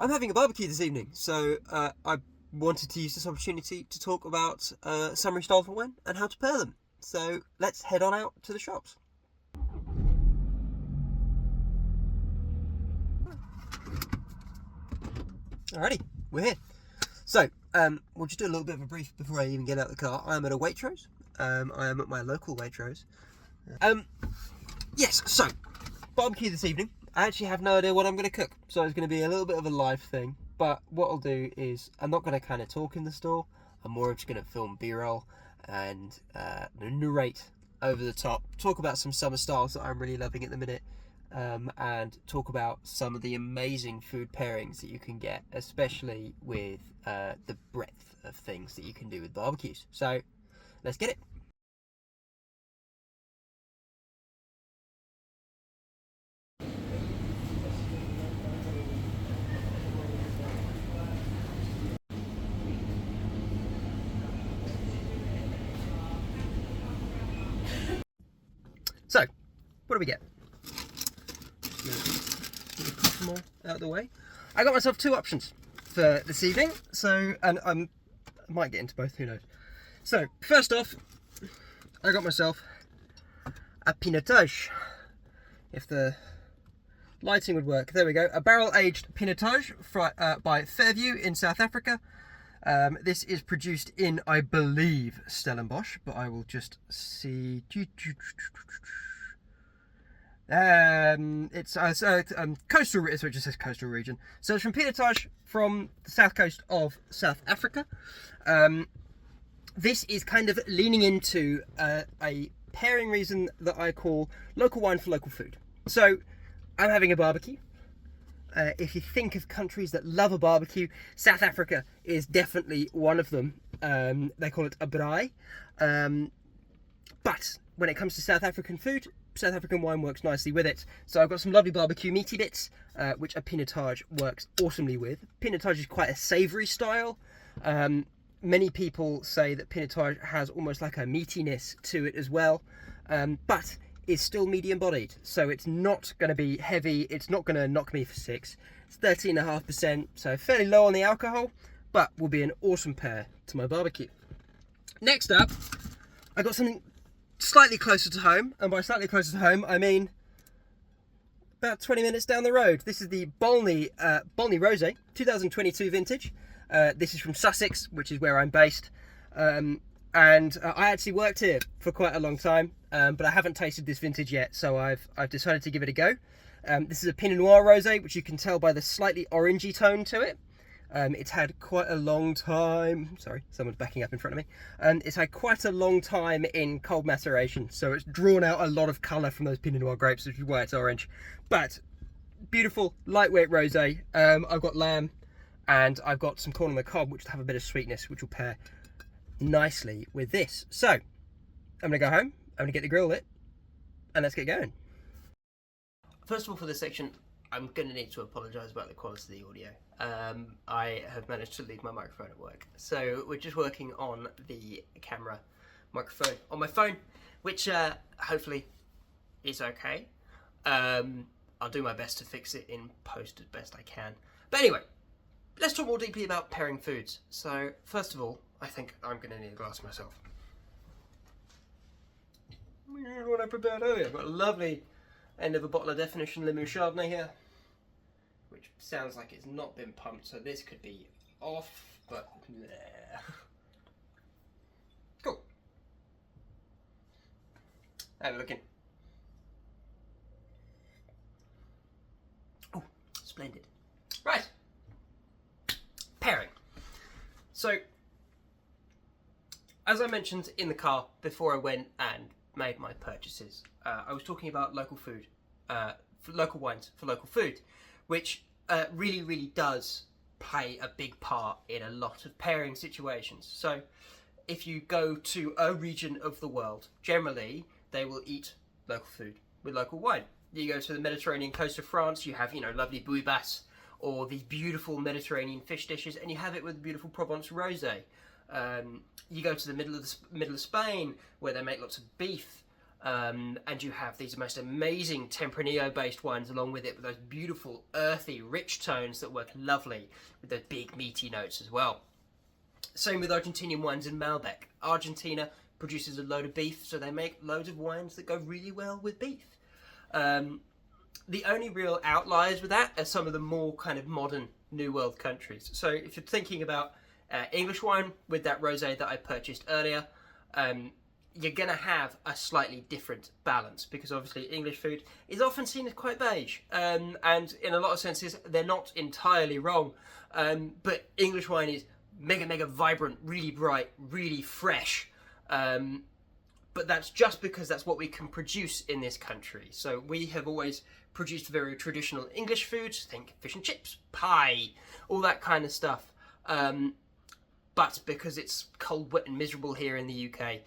I'm having a barbecue this evening, so I wanted to use this opportunity to talk about summery styles of wine and how to pair them. So let's head on out to the shops. Alrighty, we're here. So we'll just do a little bit of a brief before I even get out of the car. I am at a Waitrose. I am at my local Waitrose. Yes, so barbecue this evening. I actually have no idea what I'm going to cook, so it's going to be a little bit of a live thing. But what I'll do is I'm not going to kind of talk in the store. I'm more just going to film B-roll and narrate over the top, talk about some summer styles that I'm really loving at the minute, and talk about some of the amazing food pairings that you can get, especially with the breadth of things that you can do with barbecues. So let's get it. So, what do we get? Just a couple more out of the way. I got myself two options for this evening, and I might get into both, who knows. So, first off, I got myself a pinotage. If the lighting would work, there we go. A barrel-aged pinotage by Fairview in South Africa. This is produced in, I believe, Stellenbosch, but I will just see. It's coastal, so it just says coastal region. So it's from pinotage from the south coast of South Africa. This is kind of leaning into a pairing reason that I call local wine for local food. So I'm having a barbecue. If you think of countries that love a barbecue, South Africa is definitely one of them. They call it a braai. But when it comes to South African food, South African wine works nicely with it. So I've got some lovely barbecue meaty bits, which a pinotage works awesomely with. Pinotage is quite a savoury style. Many people say that pinotage has almost like a meatiness to it as well, but is still medium bodied, so it's not going to be heavy. It's not going to knock me for six. It's 13.5%, so fairly low on the alcohol, but will be an awesome pair to my barbecue. Next up, I got something slightly closer to home, and by slightly closer to home I mean about 20 minutes down the road. This is the Bolney Rosé 2022 vintage. This is from Sussex, which is where I'm based, and I actually worked here for quite a long time, but I haven't tasted this vintage yet, so I've decided to give it a go. This is a Pinot Noir Rosé, which you can tell by the slightly orangey tone to it. It's had quite a long time, sorry, someone's backing up in front of me. It's had quite a long time in cold maceration, so it's drawn out a lot of colour from those Pinot Noir grapes, which is why it's orange. But beautiful, lightweight rosé. I've got lamb, and I've got some corn on the cob, which will have a bit of sweetness, which will pair nicely with this. So I'm gonna go home, I'm gonna get the grill lit, and let's get going. First of all, for this section, I'm gonna need to apologise about the quality of the audio. I have managed to leave my microphone at work, so we're just working on the camera microphone on my phone, which hopefully is okay. I'll do my best to fix it in post as best I can. But anyway, let's talk more deeply about pairing foods. So first of all, I think I'm going to need a glass myself. What I prepared earlier. I've got a lovely end of a bottle of Definition Limoux Chardonnay here, which sounds like it's not been pumped, so this could be off, but bleh. Cool. Have a look in. Oh, splendid. Right. Pairing. So, as I mentioned in the car before I went and made my purchases, I was talking about local food, for local wines for local food, which really, really does play a big part in a lot of pairing situations. So, if you go to a region of the world, generally they will eat local food with local wine. You go to the Mediterranean coast of France, you have, lovely bouillabaisse, or these beautiful Mediterranean fish dishes, and you have it with beautiful Provence rosé. You go to the middle of Spain, where they make lots of beef. and you have these most amazing Tempranillo based wines along with it, with those beautiful earthy rich tones that work lovely with those big meaty notes as well. Same with Argentinian wines and Malbec. Argentina produces a load of beef, so they make loads of wines that go really well with beef. The only real outliers with that are some of the more kind of modern New World countries. So if you're thinking about English wine with that rosé that I purchased earlier, you're going to have a slightly different balance, because obviously English food is often seen as quite beige, and in a lot of senses they're not entirely wrong, but English wine is mega vibrant, really bright, really fresh, but that's just because that's what we can produce in this country. So we have always produced very traditional English foods, think fish and chips, pie, all that kind of stuff. But because it's cold, wet and miserable here in the UK,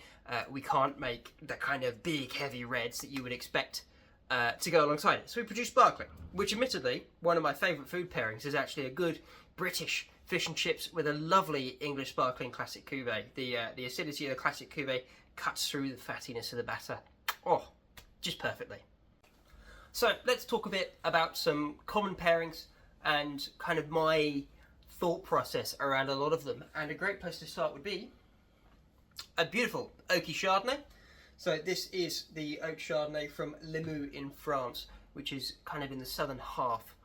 we can't make the kind of big, heavy reds that you would expect to go alongside it. So we produce sparkling, which admittedly, one of my favourite food pairings is actually a good British fish and chips with a lovely English sparkling classic cuvee. The acidity of the classic cuvee cuts through the fattiness of the batter. Oh, just perfectly. So let's talk a bit about some common pairings and kind of my thought process around a lot of them. And a great place to start would be a beautiful oaky Chardonnay. So this is the oak Chardonnay from Limoux in France, which is kind of in the southern half.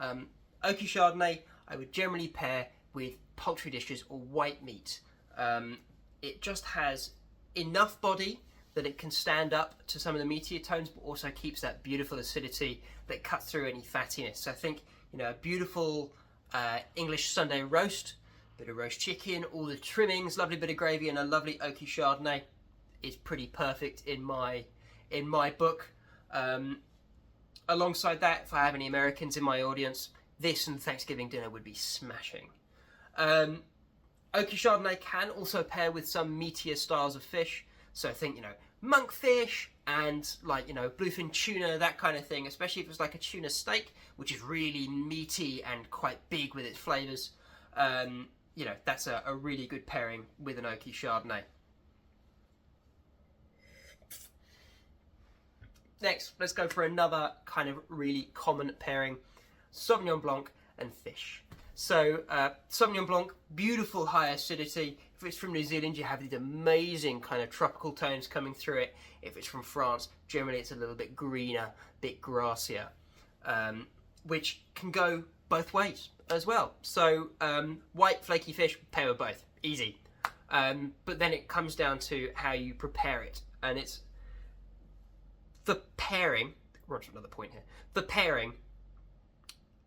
Oaky Chardonnay I would generally pair with poultry dishes or white meat. It just has enough body that it can stand up to some of the meatier tones, but also keeps that beautiful acidity that cuts through any fattiness. So I think, you know, a beautiful English Sunday roast, bit of roast chicken, all the trimmings, lovely bit of gravy, and a lovely oaky Chardonnay is pretty perfect in my book. Alongside that, if I have any Americans in my audience, this and Thanksgiving dinner would be smashing. Oaky Chardonnay can also pair with some meatier styles of fish. So I think, you know, monkfish and like, you know, bluefin tuna, that kind of thing, especially if it's like a tuna steak, which is really meaty and quite big with its flavours. You know, that's a really good pairing with an oaky Chardonnay. Next, let's go for another kind of really common pairing, Sauvignon Blanc and fish. So Sauvignon Blanc, beautiful high acidity. If it's from New Zealand, you have these amazing kind of tropical tones coming through it. If it's from France, generally it's a little bit greener, a bit grassier, which can go both ways as well. So white flaky fish, pair with both, easy. But then it comes down to how you prepare it, and it's the pairing. We're on to another point here. The pairing.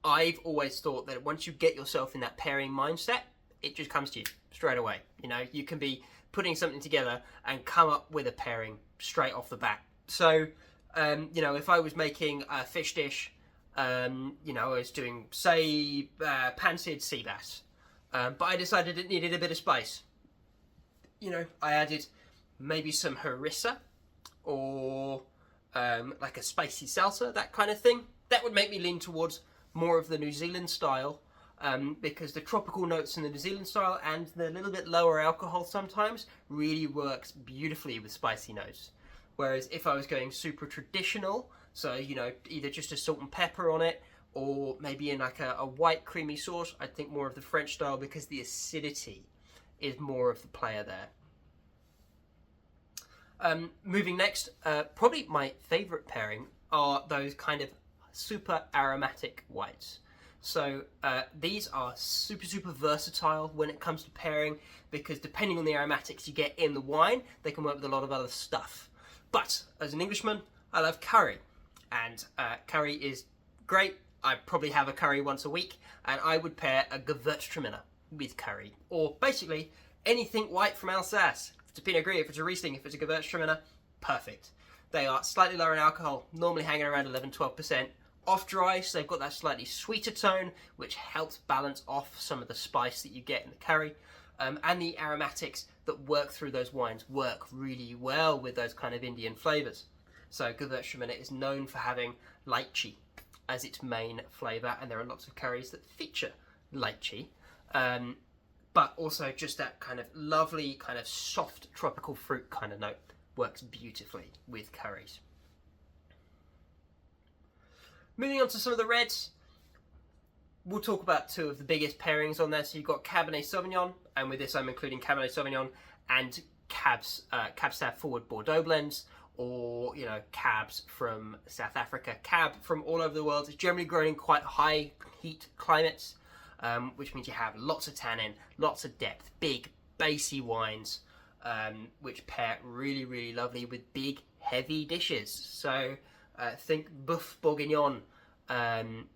I've always thought that once you get yourself in that pairing mindset, it just comes to you straight away. You know, you can be putting something together and come up with a pairing straight off the bat. So, you know, if I was making a fish dish, you know, I was doing, say, pan-seared sea bass, but I decided it needed a bit of spice. You know, I added maybe some harissa or like a spicy salsa, that kind of thing. That would make me lean towards more of the New Zealand style, because the tropical notes in the New Zealand style and the little bit lower alcohol sometimes really works beautifully with spicy notes. Whereas if I was going super traditional, so, you know, either just a salt and pepper on it, or maybe in like a white creamy sauce, I'd think more of the French style, because the acidity is more of the player there. Moving next, probably my favourite pairing are those kind of super aromatic whites. So these are super versatile when it comes to pairing, because depending on the aromatics you get in the wine, they can work with a lot of other stuff. But as an Englishman, I love curry, and curry is great. I probably have a curry once a week, and I would pair a Gewürztraminer with curry, or basically anything white from Alsace. If it's a Pinot Gris, if it's a Riesling, if it's a Gewürztraminer, perfect. They are slightly lower in alcohol, normally hanging around 11-12%. Off dry, so they've got that slightly sweeter tone, which helps balance off some of the spice that you get in the curry. And the aromatics that work through those wines work really well with those kind of Indian flavours. So Gewürztraminer is known for having lychee as its main flavour, and there are lots of curries that feature lychee. But also just that kind of lovely, kind of soft tropical fruit kind of note. works beautifully with curries. Moving on to some of the reds, we'll talk about two of the biggest pairings on there. So you've got Cabernet Sauvignon, and with this I'm including Cabernet Sauvignon and Cab Sav Forward Bordeaux blends, or cabs from South Africa. Cab from all over the world is generally grown in quite high heat climates, which means you have lots of tannin, lots of depth, big bassy wines, which pair really, really lovely with big heavy dishes. So think Boeuf Bourguignon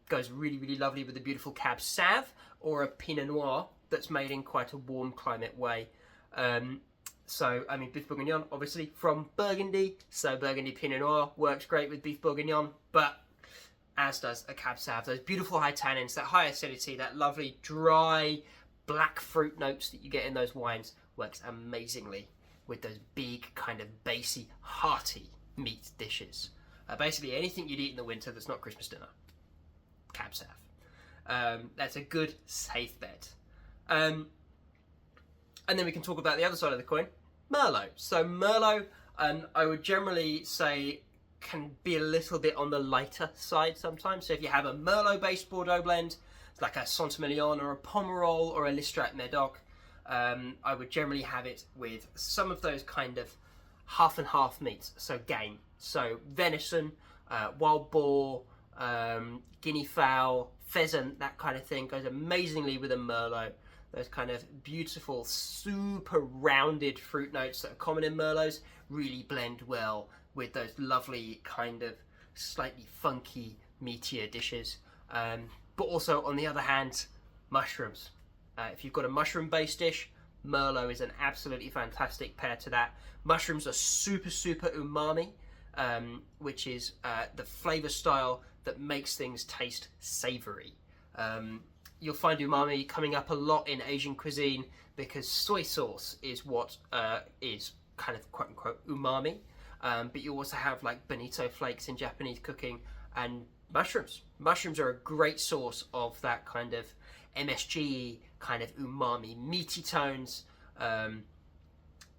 goes really, really lovely with a beautiful Cab Sav, or a Pinot Noir that's made in quite a warm climate way. So, I mean, Boeuf Bourguignon, obviously, from Burgundy, so Burgundy Pinot Noir works great with Boeuf Bourguignon, but as does a Cab Sav. Those beautiful high tannins, that high acidity, that lovely dry black fruit notes that you get in those wines works amazingly with those big, kind of bassy, hearty meat dishes. Basically, anything you'd eat in the winter that's not Christmas dinner, Cab Sav. That's a good, safe bet. And then we can talk about the other side of the coin, Merlot. So Merlot, I would generally say, can be a little bit on the lighter side sometimes. So if you have a Merlot-based Bordeaux blend, like a Saint-Emilion or a Pomerol or a Listrat Medoc, I would generally have it with some of those kind of half and half meats. So game, so venison, wild boar, guinea fowl, pheasant, that kind of thing goes amazingly with a Merlot. Those kind of beautiful, super rounded fruit notes that are common in Merlots really blend well with those lovely kind of slightly funky, meatier dishes. But also, on the other hand, mushrooms. If you've got a mushroom-based dish, Merlot is an absolutely fantastic pair to that. Mushrooms are super, super umami, which is the flavour style that makes things taste savoury. You'll find umami coming up a lot in Asian cuisine because soy sauce is what is kind of quote-unquote umami. But you also have like bonito flakes in Japanese cooking, and mushrooms. Mushrooms are a great source of that kind of MSG, kind of umami, meaty tones,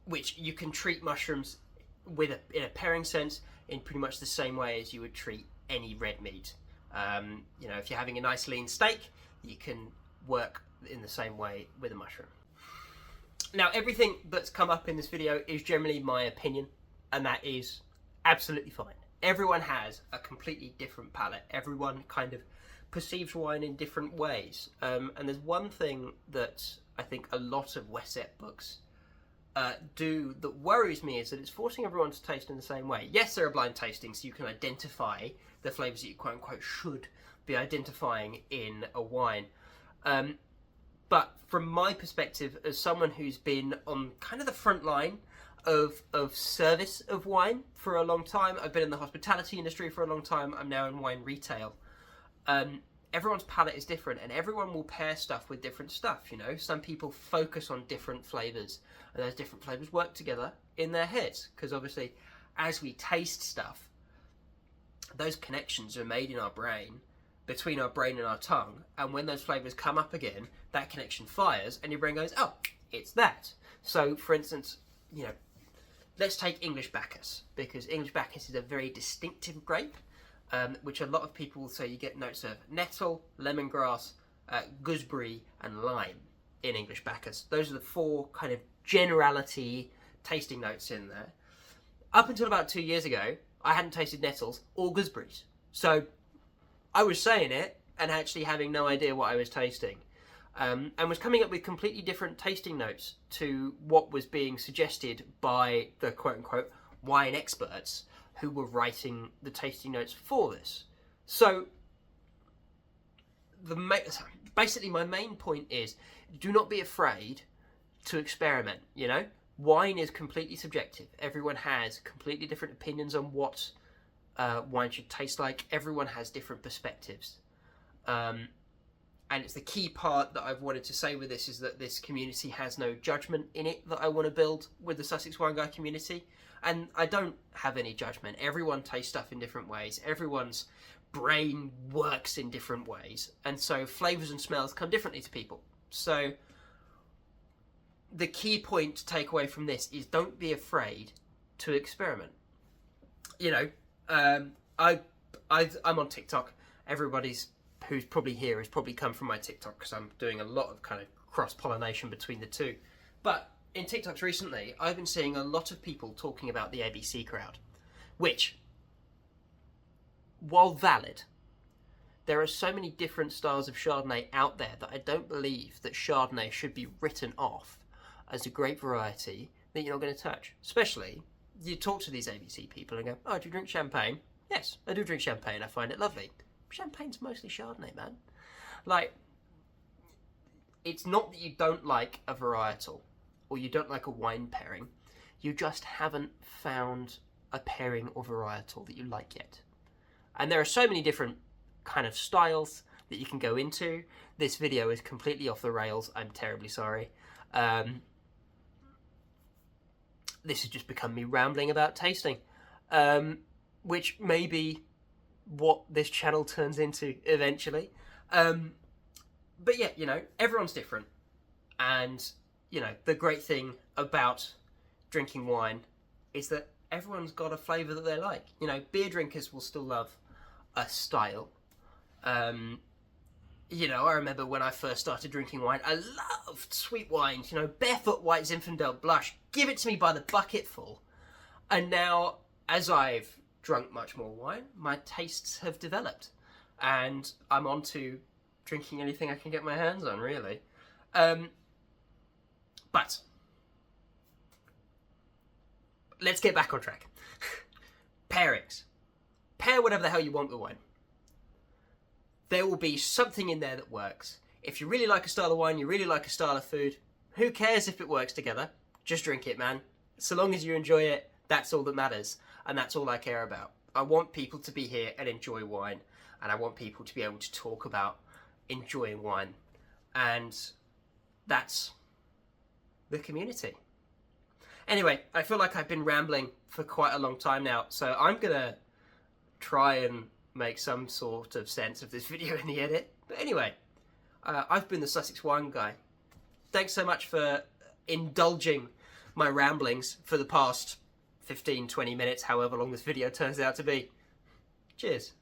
which you can treat mushrooms with in a pairing sense in pretty much the same way as you would treat any red meat. If you're having a nice lean steak, you can work in the same way with a mushroom. Now, everything that's come up in this video is generally my opinion, and that is absolutely fine. Everyone has a completely different palate. Everyone kind of perceives wine in different ways. And there's one thing that I think a lot of Wesset books do that worries me, is that it's forcing everyone to taste in the same way. Yes, there are blind tastings, so you can identify the flavours that you quote-unquote should be identifying in a wine. But from my perspective, as someone who's been on kind of the front line of service of wine for a long time, I've been in the hospitality industry for a long time, I'm now in wine retail. Everyone's palate is different, and everyone will pair stuff with different stuff, Some people focus on different flavours, and those different flavours work together in their heads, because obviously as we taste stuff, those connections are made in our brain, between our brain and our tongue, and when those flavours come up again, that connection fires, and your brain goes, oh, it's that. So, for instance, let's take English Bacchus, because English Bacchus is a very distinctive grape, which a lot of people will say you get notes of nettle, lemongrass, gooseberry, and lime in English Bacchus. Those are the four kind of generality tasting notes in there. Up until about 2 years ago, I hadn't tasted nettles or gooseberries. So I was saying it and actually having no idea what I was tasting. And was coming up with completely different tasting notes to what was being suggested by the quote-unquote wine experts who were writing the tasting notes for this. So basically my main point is, do not be afraid to experiment, Wine is completely subjective. Everyone has completely different opinions on what wine should taste like. Everyone has different perspectives. And it's the key part that I've wanted to say with this, is that this community has no judgment in it that I want to build with the Sussex Wine Guy community. And I don't have any judgment. Everyone tastes stuff in different ways. Everyone's brain works in different ways. And so flavours and smells come differently to people. So the key point to take away from this is, don't be afraid to experiment. You know, I'm on TikTok. Everybody's who's probably here has probably come from my TikTok because I'm doing a lot of kind of cross-pollination between the two. But in TikToks recently, I've been seeing a lot of people talking about the ABC crowd, which, while valid, there are so many different styles of Chardonnay out there that I don't believe that Chardonnay should be written off as a great variety that you're not going to touch. Especially, you talk to these ABC people and go, oh, do you drink champagne? Yes, I do drink champagne. I find it lovely. Champagne's mostly Chardonnay, man. Like, it's not that you don't like a varietal or you don't like a wine pairing. You just haven't found a pairing or varietal that you like yet. And there are so many different kind of styles that you can go into. This video is completely off the rails. I'm terribly sorry. This has just become me rambling about tasting, which may be what this channel turns into eventually. But yeah, you know, everyone's different. And, you know, the great thing about drinking wine is that everyone's got a flavour that they like. You know, beer drinkers will still love a style. You know, I remember when I first started drinking wine, I loved sweet wines, you know, Barefoot White Zinfandel Blush, give it to me by the bucketful. And now, as I've drunk much more wine, my tastes have developed. And I'm on to drinking anything I can get my hands on, really. But, let's get back on track. Pairings. Pair whatever the hell you want with wine. There will be something in there that works. If you really like a style of wine, you really like a style of food, who cares if it works together? Just drink it, man. So long as you enjoy it, that's all that matters. And that's all I care about. I want people to be here and enjoy wine. And I want people to be able to talk about enjoying wine. And that's the community. Anyway, I feel like I've been rambling for quite a long time now. So I'm going to try and make some sort of sense of this video in the edit. But anyway, I've been the Sussex Wine Guy. Thanks so much for indulging my ramblings for the past 15-20 minutes, however long this video turns out to be. Cheers.